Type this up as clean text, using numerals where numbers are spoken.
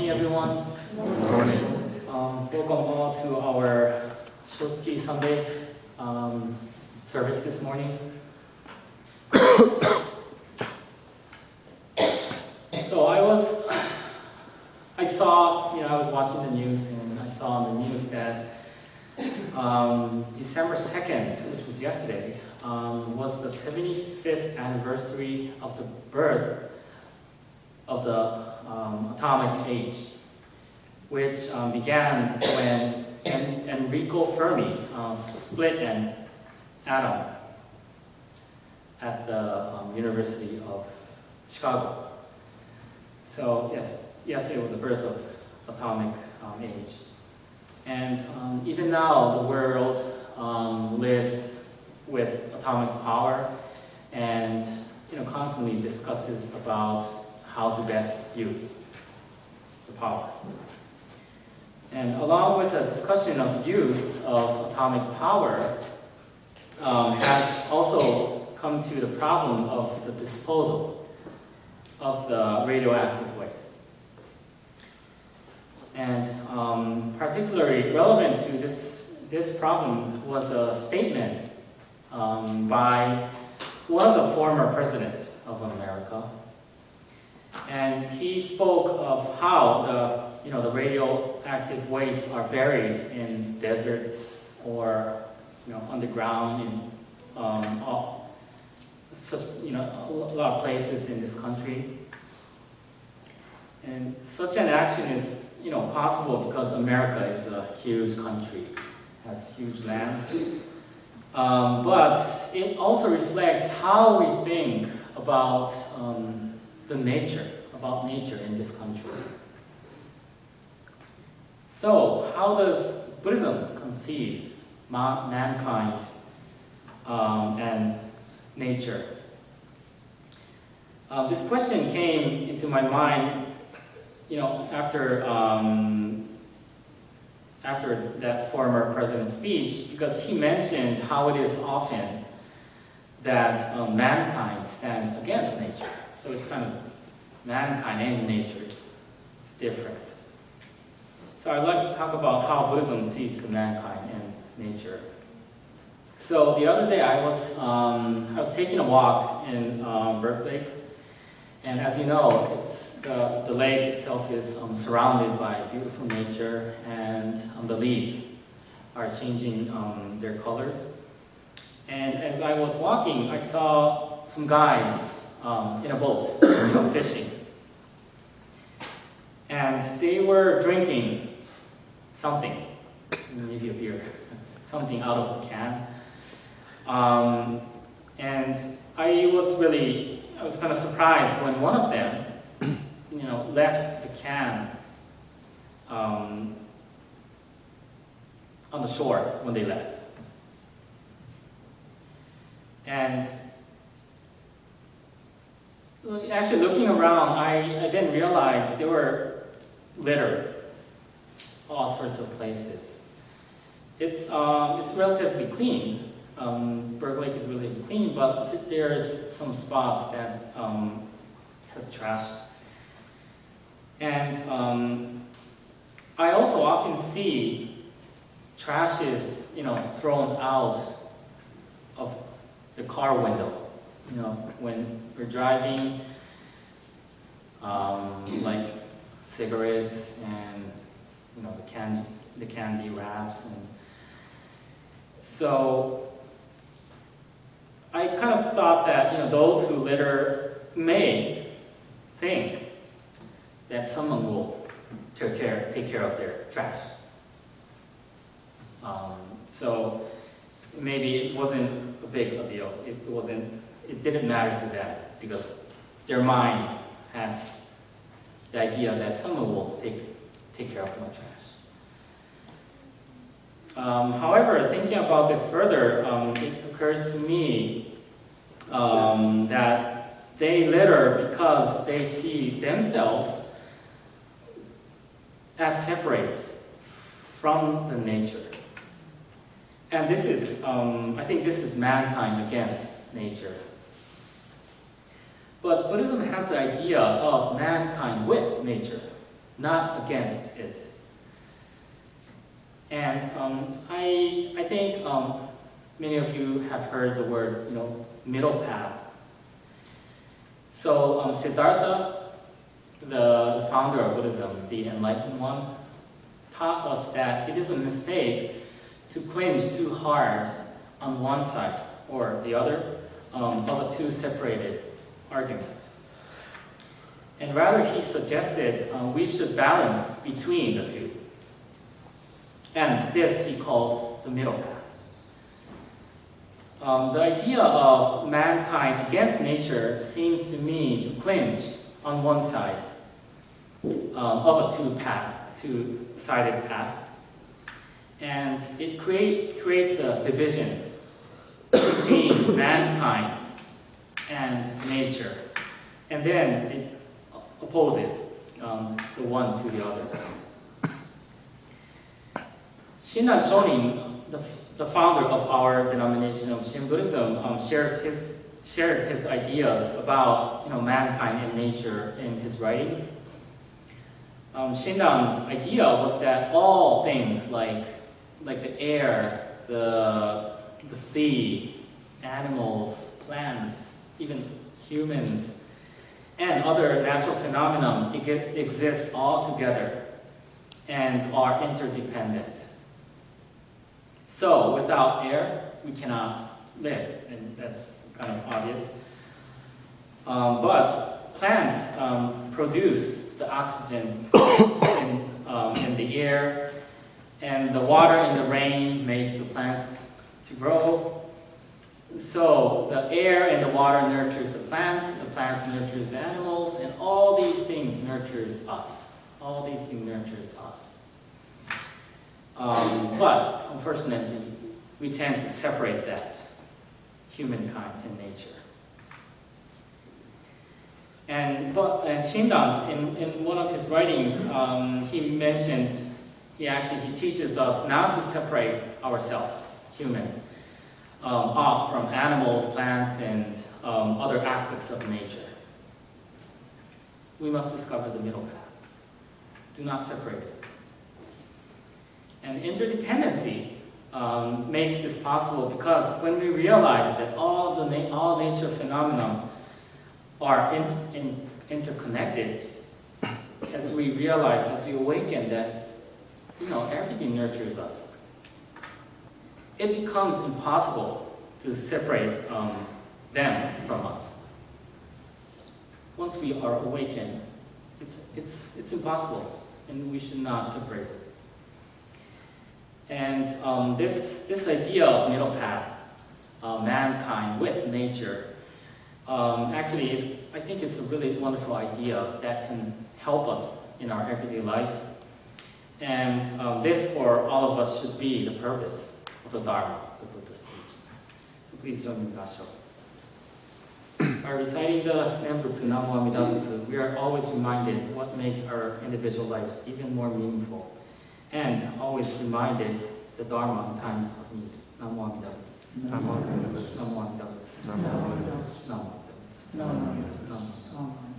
morning, everyone. Good morning. Welcome all to our Shotsuki Sunday service this morning. So I was watching the news and I saw on the news that December 2nd, which was yesterday, was the 75th anniversary of the birth of the atomic age, which began when Enrico Fermi split an atom at the University of Chicago. So yes, it was the birth of atomic age. And even now, the world lives with atomic power and constantly discusses about how to best use the power. And along with the discussion of the use of atomic power has also come to the problem of the disposal of the radioactive waste. And particularly relevant to this problem was a statement by one of the former presidents of America. And he spoke of how the radioactive wastes are buried in deserts or underground in a lot of places in this country. And such an action is possible because America is a huge country, has huge land. But it also reflects how we think about nature in this country. So, how does Buddhism conceive mankind and nature? This question came into my mind, after that former president's speech, because he mentioned how it is often that mankind stands against nature. So it's kind of mankind and nature, it's different. So I'd like to talk about how Buddhism sees the mankind and nature. So the other day I was taking a walk in Berkeley, and as you know, the lake itself is surrounded by beautiful nature, and the leaves are changing their colors. And as I was walking, I saw some guys in a boat, fishing. And they were drinking something, maybe a beer, something out of a can. And I was kind of surprised when one of them, left the can on the shore when they left. And actually looking around, I didn't realize there were litter all sorts of places. It's relatively clean. Berkeley Lake is really clean, but there's some spots that has trash. And I also often see trash is thrown out of the car window. When we're driving, like cigarettes and the candy wraps, and so I kind of thought that those who litter may think that someone will take care of their trash. So maybe it wasn't a big a deal. It didn't matter to them because their mind has the idea that someone will take care of my trash. However, thinking about this further, it occurs to me that they litter because they see themselves as separate from the nature. And this is, I think this is mankind against nature. But Buddhism has the idea of mankind with nature. not against it. And I think many of you have heard the word, middle path. So Siddhartha, the founder of Buddhism, the enlightened one, taught us that it is a mistake to clinch too hard on one side or the other of a two separated argument. And rather he suggested we should balance between the two. And this he called the middle path. The idea of mankind against nature seems to me to clinch on one side of a two-sided path. And it creates a division between mankind and nature. And then it opposes the one to the other. Shinran Shonin, the founder of our denomination of Shin Buddhism, shared his ideas about mankind and nature in his writings. Shinran's idea was that all things like the air, the sea, animals, plants, even humans, and other natural phenomena exist all together and are interdependent. So without air, we cannot live, and that's kind of obvious. But plants produce the oxygen in the air, and the water in the rain makes the plants to grow. So the air and the water nurtures the plants nurtures the animals, and all these things nurtures us. All these things nurtures us. But unfortunately, we tend to separate that, humankind and nature. And Shinran, in one of his writings, he teaches us not to separate ourselves, human, off from animals, plants, and other aspects of nature. We must discover the middle path. Do not separate it. And interdependency makes this possible because when we realize that all nature phenomena are interconnected, as we awaken that everything nurtures us, it becomes impossible to separate them from us. Once we are awakened, it's impossible, and we should not separate it. And this idea of middle path, mankind with nature, I think it's a really wonderful idea that can help us in our everyday lives. And this, for all of us, should be the purpose of the Dharma, the Buddha's teachings. So please join me in Gasho. By reciting the Nembutsu Namo Amida Butsu, we are always reminded what makes our individual lives even more meaningful, and always reminded the Dharma in times of need. Namo Amida Butsu. Namo Amida Butsu. Namo Amida Butsu. Namo Amida Butsu. Namo Amida Butsu. Namo Amida Butsu.